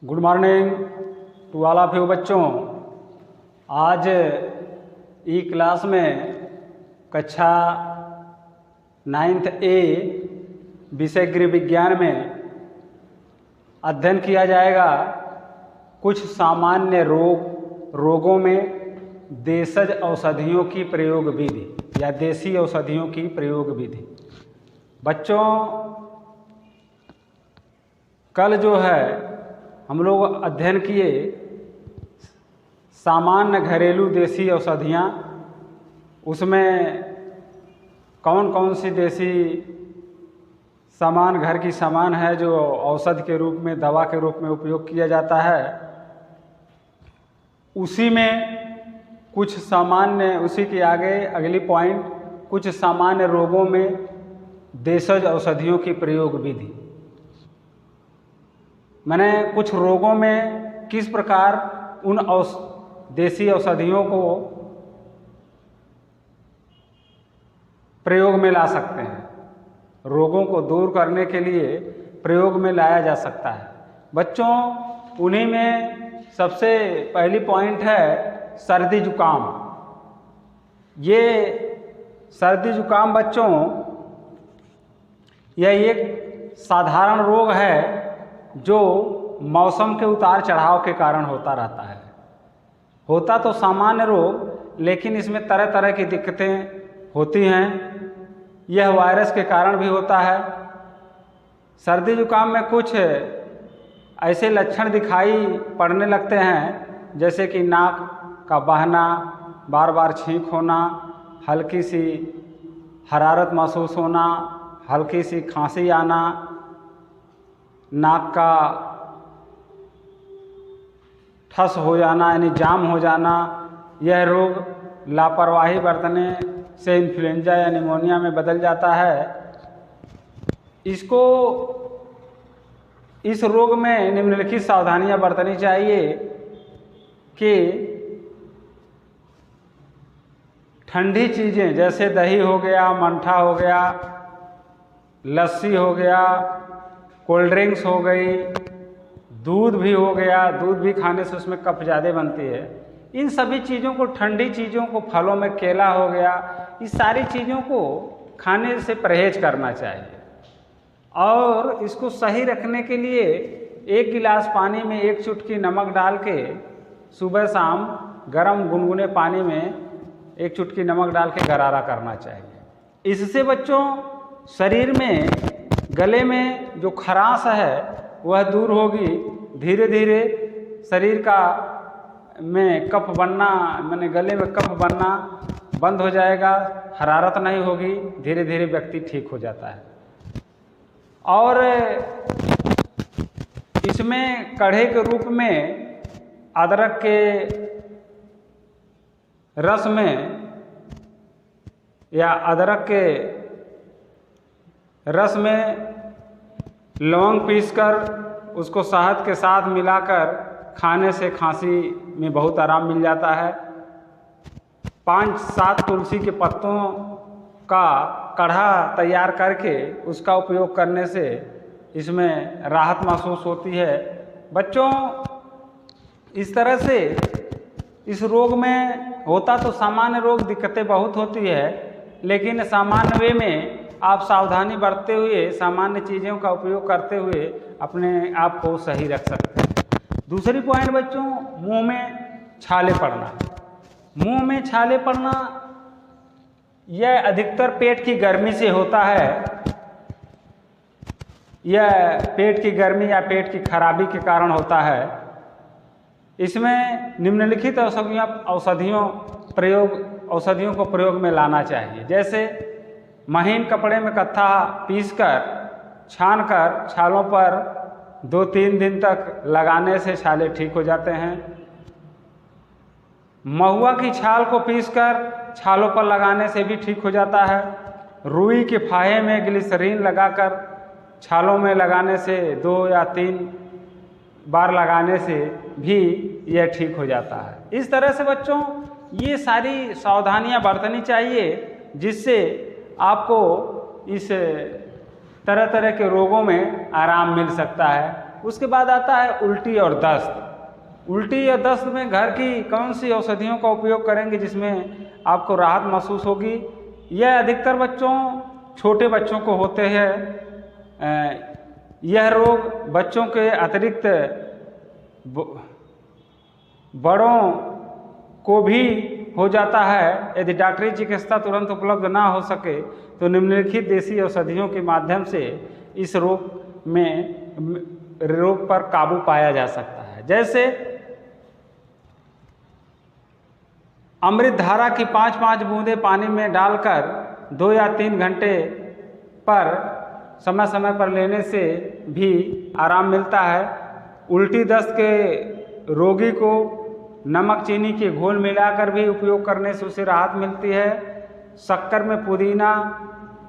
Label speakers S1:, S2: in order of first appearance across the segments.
S1: Good morning to all of you बच्चों। आज ई class में कक्षा 9th A विषय गृह विज्ञान में अध्ययन किया जाएगा कुछ सामान्य रोगों में देशज औषधियों की प्रयोग विधि या देसी औषधियों की प्रयोग विधि। बच्चों, कल जो है हम लोग अध्ययन किए सामान्य घरेलू देसी औषधियाँ, उसमें कौन कौन सी देसी सामान घर की सामान है जो औषध के रूप में, दवा के रूप में उपयोग किया जाता है। उसी में कुछ सामान्य, उसी के आगे अगली पॉइंट, कुछ सामान्य रोगों में देशज औषधियों की प्रयोग विधि। मैंने कुछ रोगों में किस प्रकार उन देसी औषधियों को प्रयोग में ला सकते हैं, रोगों को दूर करने के लिए प्रयोग में लाया जा सकता है। बच्चों, उन्हीं में सबसे पहली पॉइंट है सर्दी जुकाम। ये सर्दी जुकाम बच्चों, यह एक साधारण रोग है जो मौसम के उतार चढ़ाव के कारण होता रहता है। होता तो सामान्य रोग, लेकिन इसमें तरह तरह की दिक्कतें होती हैं। यह वायरस के कारण भी होता है। सर्दी जुकाम में कुछ ऐसे लक्षण दिखाई पड़ने लगते हैं जैसे कि नाक का बहना, बार बार छींक होना, हल्की सी हरारत महसूस होना, हल्की सी खांसी आना, नाक का ठस हो जाना यानी जाम हो जाना। यह रोग लापरवाही बरतने से इन्फ्लुएंजा या निमोनिया में बदल जाता है। इस रोग में निम्नलिखित सावधानियां बरतनी चाहिए कि ठंडी चीज़ें जैसे दही हो गया, मट्ठा हो गया, लस्सी हो गया, कोल्ड ड्रिंक्स हो गई, दूध भी हो गया, दूध भी खाने से उसमें कफ ज़्यादा बनती है। इन सभी चीज़ों को, ठंडी चीज़ों को, फलों में केला हो गया, इस सारी चीज़ों को खाने से परहेज करना चाहिए। और इसको सही रखने के लिए 1 गिलास पानी में 1 चुटकी नमक डाल के सुबह शाम गर्म गुनगुने पानी में 1 चुटकी नमक डाल के गरारा करना चाहिए। इससे बच्चों शरीर में, गले में जो खराश है वह दूर होगी। धीरे धीरे शरीर का में कफ बनना, माने गले में कफ बनना बंद हो जाएगा, हरारत नहीं होगी, धीरे धीरे व्यक्ति ठीक हो जाता है। और इसमें काढ़े के रूप में अदरक के रस में या अदरक के रस में लौंग पीसकर उसको शहद के साथ मिलाकर खाने से खांसी में बहुत आराम मिल जाता है। 5-7 तुलसी के पत्तों का काढ़ा तैयार करके उसका उपयोग करने से इसमें राहत महसूस होती है। बच्चों, इस तरह से इस रोग में होता तो सामान्य रोग दिक्कतें बहुत होती है, लेकिन सामान्य वे में आप सावधानी बरतते हुए, सामान्य चीज़ों का उपयोग करते हुए अपने आप को सही रख सकते हैं। दूसरी पॉइंट बच्चों, मुंह में छाले पड़ना। मुंह में छाले पड़ना यह अधिकतर पेट की गर्मी से होता है। यह पेट की गर्मी या पेट की खराबी के कारण होता है। इसमें निम्नलिखित औषधियों को प्रयोग में लाना चाहिए। जैसे महीन कपड़े में कत्था पीसकर छानकर छालों पर 2-3 दिन तक लगाने से छाले ठीक हो जाते हैं। महुआ की छाल को पीसकर छालों पर लगाने से भी ठीक हो जाता है। रुई के फाहे में ग्लिसरीन लगाकर छालों में लगाने से 2 या 3 बार लगाने से भी यह ठीक हो जाता है। इस तरह से बच्चों ये सारी सावधानियां बरतनी चाहिए जिससे आपको इस तरह तरह के रोगों में आराम मिल सकता है। उसके बाद आता है उल्टी और दस्त। उल्टी या दस्त में घर की कौन सी औषधियों का उपयोग करेंगे जिसमें आपको राहत महसूस होगी? यह अधिकतर छोटे बच्चों को होते हैं। यह रोग बच्चों के अतिरिक्त बड़ों को भी हो जाता है। यदि डॉक्टरी चिकित्सा तुरंत उपलब्ध ना हो सके तो निम्नलिखित देसी औषधियों के माध्यम से इस रोग पर काबू पाया जा सकता है। जैसे अमृत धारा की 5-5 बूंदें पानी में डालकर 2 या 3 घंटे पर समय समय पर लेने से भी आराम मिलता है। उल्टी दस्त के रोगी को नमक चीनी के घोल मिलाकर भी उपयोग करने से उसे राहत मिलती है। शक्कर में पुदीना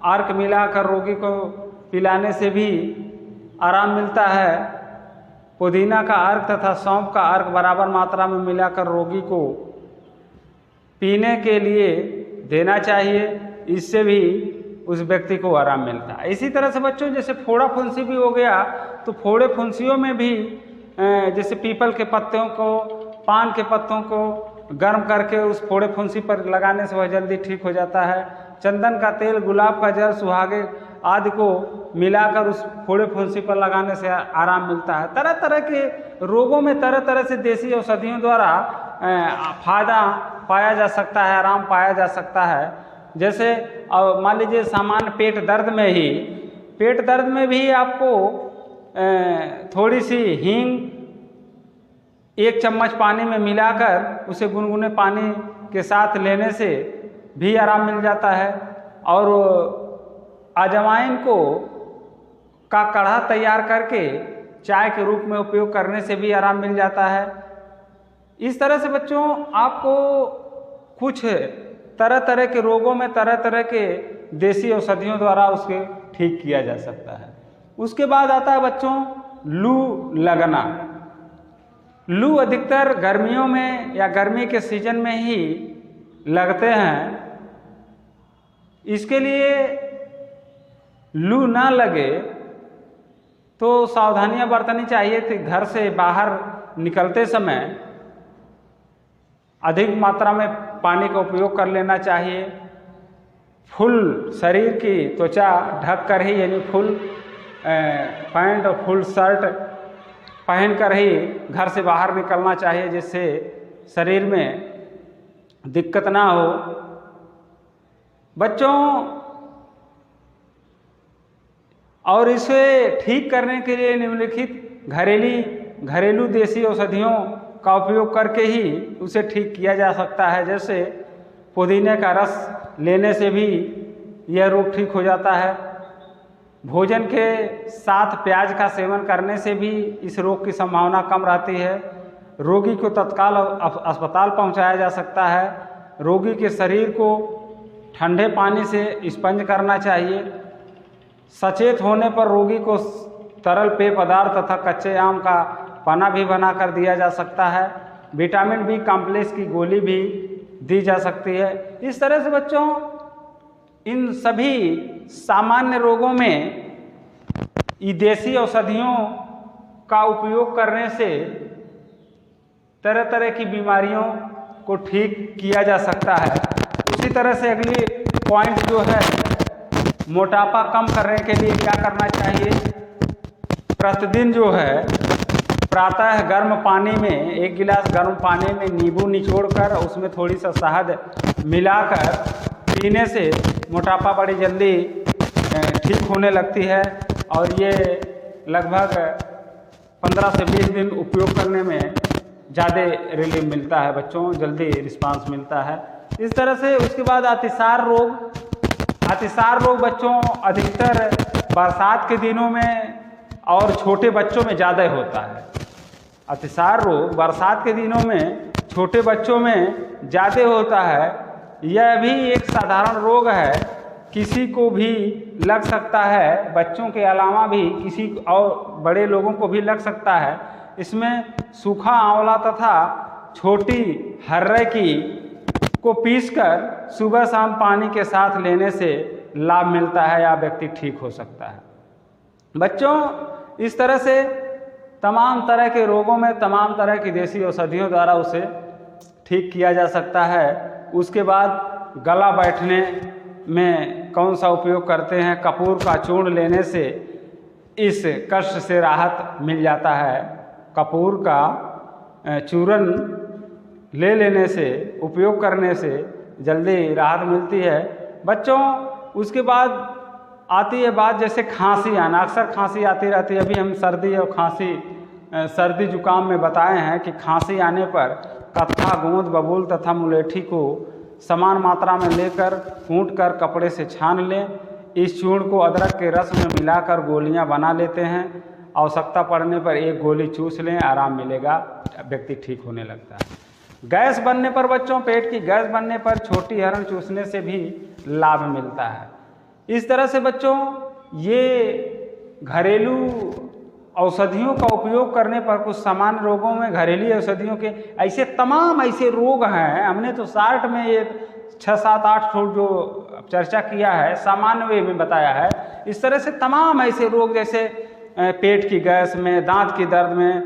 S1: अर्क मिलाकर रोगी को पिलाने से भी आराम मिलता है। पुदीना का अर्क तथा सौंफ का अर्क बराबर मात्रा में मिलाकर रोगी को पीने के लिए देना चाहिए। इससे भी उस व्यक्ति को आराम मिलता है। इसी तरह से बच्चों जैसे फोड़ा फुंसी भी हो गया तो फोड़े फुंसियों में भी जैसे पीपल के पत्तों को, पान के पत्तों को गर्म करके उस फोड़े फुंसी पर लगाने से वह जल्दी ठीक हो जाता है। चंदन का तेल, गुलाब का जल, सुहागे आदि को मिलाकर उस फोड़े फुंसी पर लगाने से आराम मिलता है। तरह तरह के रोगों में तरह तरह से देसी औषधियों द्वारा फायदा पाया जा सकता है, आराम पाया जा सकता है। जैसे मान लीजिए सामान्य पेट दर्द में भी आपको थोड़ी सी हींग 1 चम्मच पानी में मिलाकर उसे गुनगुने पानी के साथ लेने से भी आराम मिल जाता है। और अजवाइन का काढ़ा तैयार करके चाय के रूप में उपयोग करने से भी आराम मिल जाता है। इस तरह से बच्चों आपको कुछ तरह तरह के रोगों में तरह तरह के देसी औषधियों द्वारा उसके ठीक किया जा सकता है। उसके बाद आता है बच्चों लू लगना। लू अधिकतर गर्मियों में या गर्मी के सीजन में ही लगते हैं। इसके लिए लू ना लगे तो सावधानियां बरतनी चाहिए थी। घर से बाहर निकलते समय अधिक मात्रा में पानी का उपयोग कर लेना चाहिए। फुल शरीर की त्वचा ढक कर ही, यानी फुल पैंट और फुल शर्ट पहनकर ही घर से बाहर निकलना चाहिए, जिससे शरीर में दिक्कत ना हो। बच्चों और इसे ठीक करने के लिए निम्नलिखित घरेलू देसी औषधियों का उपयोग करके ही उसे ठीक किया जा सकता है। जैसे पुदीने का रस लेने से भी यह रोग ठीक हो जाता है। भोजन के साथ प्याज का सेवन करने से भी इस रोग की संभावना कम रहती है। रोगी को तत्काल अस्पताल पहुंचाया जा सकता है। रोगी के शरीर को ठंडे पानी से स्पंज करना चाहिए। सचेत होने पर रोगी को तरल पेय पदार्थ तथा कच्चे आम का पना भी बनाकर दिया जा सकता है। विटामिन बी कॉम्प्लेक्स की गोली भी दी जा सकती है। इस तरह से बच्चों इन सभी सामान्य रोगों में देसी औषधियों का उपयोग करने से तरह तरह की बीमारियों को ठीक किया जा सकता है। उसी तरह से अगली पॉइंट जो है, मोटापा कम करने के लिए क्या करना चाहिए। प्रतिदिन जो है प्रातः गर्म पानी में 1 गिलास गर्म पानी में नींबू निचोड़कर उसमें थोड़ी सा शहद मिलाकर पीने से मोटापा बड़ी जल्दी ठीक होने लगती है। और ये लगभग 15 से 20 दिन उपयोग करने में ज़्यादा रिलीफ मिलता है बच्चों, जल्दी रिस्पांस मिलता है। इस तरह से उसके बाद अतिसार रोग बच्चों अधिकतर बरसात के दिनों में और छोटे बच्चों में ज़्यादा होता है। अतिसार रोग बरसात के दिनों में छोटे बच्चों में ज़्यादा होता है। यह भी एक साधारण रोग है, किसी को भी लग सकता है, बच्चों के अलावा भी किसी और बड़े लोगों को भी लग सकता है। इसमें सूखा आंवला तथा छोटी हर्रे को पीसकर सुबह शाम पानी के साथ लेने से लाभ मिलता है या व्यक्ति ठीक हो सकता है। बच्चों इस तरह से तमाम तरह के रोगों में तमाम तरह की देसी औषधियों द्वारा उसे ठीक किया जा सकता है। उसके बाद गला बैठने में कौन सा उपयोग करते हैं? कपूर का चूर्ण लेने से इस कष्ट से राहत मिल जाता है। कपूर का चूर्ण ले लेने से, उपयोग करने से जल्दी राहत मिलती है बच्चों। उसके बाद आती है बात जैसे खांसी आना। अक्सर खांसी आती रहती है। अभी हम सर्दी और खांसी, सर्दी जुकाम में बताए हैं कि खांसी आने पर कत्था, गोंद, बबूल तथा मुलेठी को समान मात्रा में लेकर कूटकर कपड़े से छान लें। इस चूर्ण को अदरक के रस में मिलाकर गोलियां बना लेते हैं। आवश्यकता पड़ने पर एक गोली चूस लें, आराम मिलेगा, व्यक्ति ठीक होने लगता है। गैस बनने पर बच्चों, पेट की गैस बनने पर छोटी हरण चूसने से भी लाभ मिलता है। इस तरह से बच्चों ये घरेलू औषधियों का उपयोग करने पर कुछ सामान्य रोगों में घरेलू औषधियों के ऐसे तमाम ऐसे रोग हैं। हमने तो शार्ट में ये 6, 7, 8 ठोक जो चर्चा किया है, सामान्य वे में बताया है। इस तरह से तमाम ऐसे रोग जैसे पेट की गैस में, दांत की दर्द में,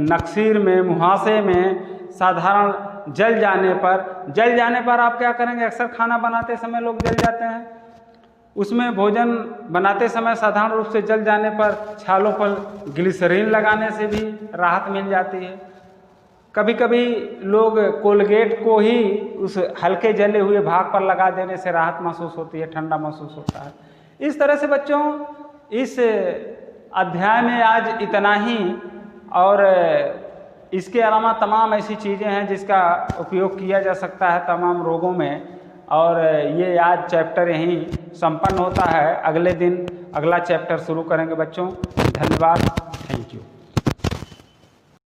S1: नक्सीर में, मुहासे में, साधारण जल जाने पर आप क्या करेंगे? अक्सर खाना बनाते समय लोग जल जाते हैं। उसमें भोजन बनाते समय साधारण रूप से जल जाने पर छालों पर ग्लिसरीन लगाने से भी राहत मिल जाती है। कभी कभी लोग कोलगेट को ही उस हल्के जले हुए भाग पर लगा देने से राहत महसूस होती है, ठंडा महसूस होता है। इस तरह से बच्चों इस अध्याय में आज इतना ही, और इसके अलावा तमाम ऐसी चीज़ें हैं जिसका उपयोग किया जा सकता है तमाम रोगों में। और ये आज चैप्टर यहीं संपन्न होता है। अगले दिन अगला चैप्टर शुरू करेंगे बच्चों। धन्यवाद।